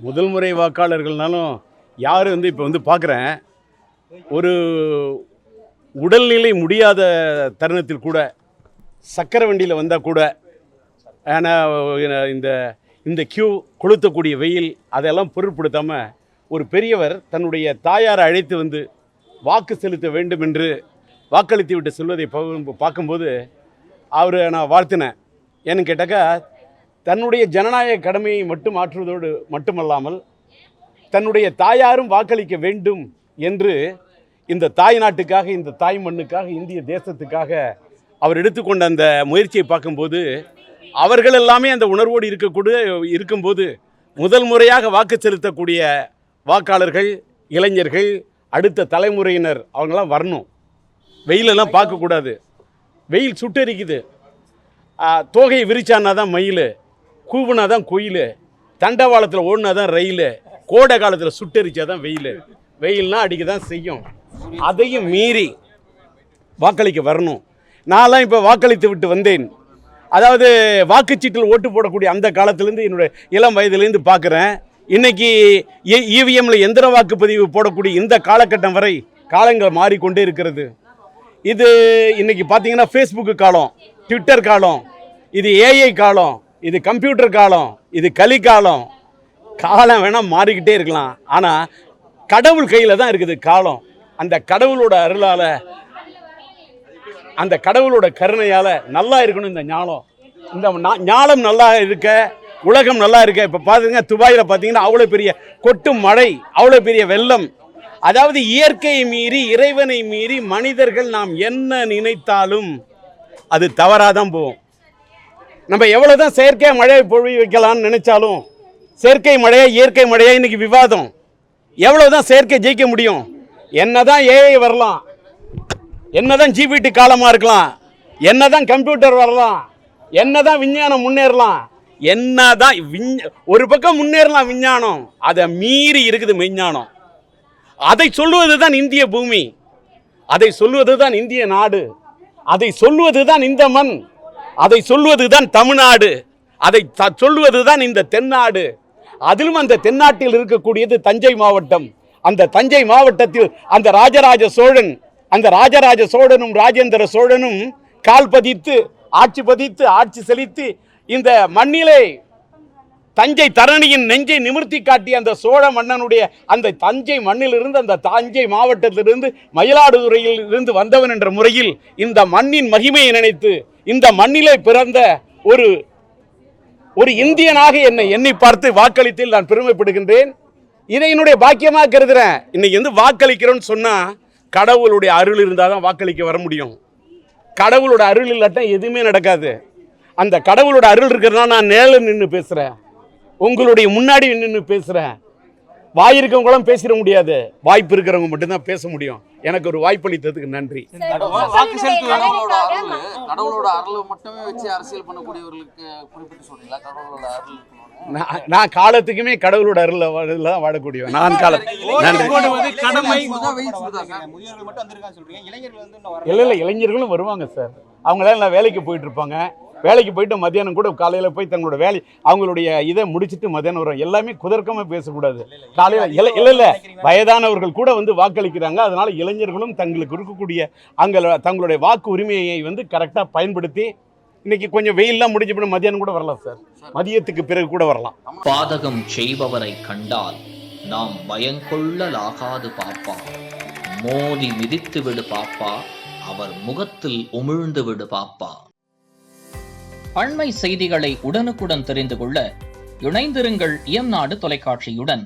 முதல் முறை வாக்காளர்கள்னாலும் யார் இப்போ பார்க்குறேன், ஒரு உடல்நிலை முடியாத தருணத்தில் கூட சக்கரை வண்டியில் வந்தால் கூட ஆனால் இந்த கியூ கொளுத்தக்கூடிய வெயில் அதெல்லாம் பொருட்படுத்தாமல் ஒரு பெரியவர் தன்னுடைய தாயாரை அழைத்து வந்து வாக்கு செலுத்த வேண்டும் என்று வாக்களித்து விட்டு செல்வதை பார்க்கும்போது அவரை நான் வாழ்த்தினேன். ஏன்னு கேட்டாக்கா, தன்னுடைய ஜனநாயக கடமையை மட்டும் ஆற்றுவதோடு மட்டுமல்லாமல் தன்னுடைய தாயாரும் வாக்களிக்க வேண்டும் என்று இந்த தாய் நாட்டுக்காக, இந்த தாய் மண்ணுக்காக, இந்திய தேசத்துக்காக அவர் எடுத்துக்கொண்ட அந்த முயற்சியை பார்க்கும்போது அவர்கள் எல்லாமே அந்த உணர்வோடு இருக்கும்போது முதல் முறையாக வாக்கு செலுத்தக்கூடிய வாக்காளர்கள், இளைஞர்கள், அடுத்த தலைமுறையினர் அவங்களாம் வரணும். வெயிலெல்லாம் பார்க்கக்கூடாது. வெயில் சுட்டரிக்குது. தோகையை விரிச்சானா தான் மயில், கூவுனா தான் குயில், தண்டவாளத்தில் ஓடினா தான் ரயில், கோடை காலத்தில் சுட்டரிச்சா தான் வெயில். வெயில்னால் அடிக்க தான் செய்யும். அதையும் மீறி வாக்களிக்க வரணும். நான்லாம் இப்போ வாக்களித்து விட்டு வந்தேன். அதாவது வாக்குச்சீட்டில் ஓட்டு போடக்கூடிய அந்த காலத்திலேருந்து என்னுடைய இளம் வயதிலேருந்து பார்க்குறேன். இன்றைக்கி இவிஎம்மில் எந்திர வாக்குப்பதிவு போடக்கூடிய இந்த காலகட்டம் வரை காலங்கள் மாறிக்கொண்டே இருக்கிறது. இது இன்றைக்கி பார்த்தீங்கன்னா ஃபேஸ்புக்கு காலம், ட்விட்டர் காலம், இது ஏஐ காலம், இது கம்ப்யூட்டர் காலம், இது கலிகாலம். காலம் வேணால் மாறிக்கிட்டே இருக்கலாம், ஆனால் கடவுள் கையில் தான் இருக்குது காலம். அந்த கடவுளோட அருளால், அந்த கடவுளோட கருணையால் நல்லா இருக்கணும் இந்த ஞானம். இந்த ஞானம் நல்லா இருக்க, உலகம் நல்லா இருக்க. இப்போ பார்த்துங்க, துபாயில் பார்த்தீங்கன்னா அவ்வளோ பெரிய கொட்டும் மழை, அவ்வளோ பெரிய வெள்ளம். அதாவது இயற்கையை மீறி, இறைவனை மீறி மனிதர்கள் நாம் என்ன நினைத்தாலும் அது தவறாக தான் போகும். நம்ம எவ்வளோ தான் செயற்கை மழையை பொழிய வைக்கலான்னு நினைச்சாலும், செயற்கை மழையா இயற்கை மழையா இன்னைக்கு விவாதம். எவ்வளோ தான் செயற்கை ஜெயிக்க முடியும்? என்னதான் ஏஐ வரலாம், என்னதான் ஜிபிடி காலமாக இருக்கலாம், என்னதான் கம்ப்யூட்டர் வரலாம், என்னதான் விஞ்ஞானம் முன்னேறலாம், என்னதான் ஒரு பக்கம் முன்னேறலாம் விஞ்ஞானம், அதை மீறி இருக்குது மெய்ஞானம். அதை சொல்லுவது தான் இந்திய பூமி, அதை சொல்லுவது தான் இந்திய நாடு, அதை சொல்லுவது தான் இந்த மண், அதை சொல்லுவது தான் தமிழ்நாடு, அதை சொல்லுவது தான் இந்த தென்னாடு. அதிலும் அந்த தென்னாட்டில் இருக்கக்கூடியது தஞ்சை மாவட்டம். அந்த தஞ்சை மாவட்டத்தில் அந்த ராஜராஜ சோழனும் ராஜேந்திர சோழனும் கால் பதித்து ஆட்சி செலுத்தி இந்த மண்ணிலே தஞ்சை தரணியின் நெஞ்சை நிமிர்த்தி காட்டிய அந்த சோழ மன்னனுடைய அந்த தஞ்சை மண்ணிலிருந்து, அந்த தஞ்சை மாவட்டத்திலிருந்து, மயிலாடுதுறையில் இருந்து வந்தவன் என்ற முறையில் இந்த மண்ணின் மகிமையை நினைத்து இந்த மண்ணிலே பிறந்த ஒரு இந்தியனாக என்னை பார்த்து வாக்களித்தில் நான் பெருமைப்படுகின்றேன். இதை என்னுடைய பாக்கியமாக கருதுறேன். இன்னைக்கு வாக்களிக்கிறோன்னு சொன்னா கடவுளுடைய அருள் இருந்தால் தான் வாக்களிக்க வர முடியும். கடவுளோட அருள் இல்லாட்டா எதுவுமே நடக்காது. அந்த கடவுளோட அருள் இருக்கிறதுனால நான் நேரில் நின்று பேசுகிறேன், உங்களுடைய முன்னாடி நின்று பேசுகிறேன். வாய் இருக்கவங்களும் பேசிட முடியாது, வாய்ப்பு இருக்கிறவங்க மட்டும்தான் பேச முடியும். எனக்கு ஒரு வாய்ப்பளித்ததுக்கு நன்றி. கடவுளோட அருள் மட்டுமே வச்சு அரசியல் பண்ணக்கூடியவர்களுக்கு குறிப்பிட்டு சொல்றீங்களா? கடவுளோட அருள் நான் காலத்துக்குமே கடவுளோட அருள் தான் வாழக்கூடியவன். நான் இல்லை இளைஞர்களும் வருவாங்க சார். அவங்களாம் எல்லாம் வேலைக்கு போயிட்டு இருப்பாங்க. வேலைக்கு போயிட்டு மத்தியானம் கூட காலையில் போய் தங்களோட அவங்களுடைய இதை முடிச்சுட்டு மத்தியானம் வரும். எல்லாமே குதர்க்கமாக பேசக்கூடாது. காலையில் இல்லை வயதானவர்கள் கூட வாக்களிக்கிறாங்க. அதனால இளைஞர்களும் தங்களுக்கு இருக்கக்கூடிய தங்களுடைய வாக்கு உரிமையை கரெக்டாக பயன்படுத்தி இன்னைக்கு கொஞ்சம் வெயில்லாம் முடிஞ்ச மத்தியானம் கூட வரலாம் சார், மதியத்துக்கு பிறகு கூட வரலாம். பாதகம் செய்பவரை கண்டால் நாம் பயங்கொள்ளலாகாது பாப்பா, மோதி மிதித்து விடு பாப்பா, அவர் முகத்தில் உமிழ்ந்து விடு பாப்பா. அண்மை செய்திகளை உடனுக்குடன் தெரிந்து கொள்ள இணைந்திருங்கள் இயம்நாடு தொலைக்காட்சியுடன்.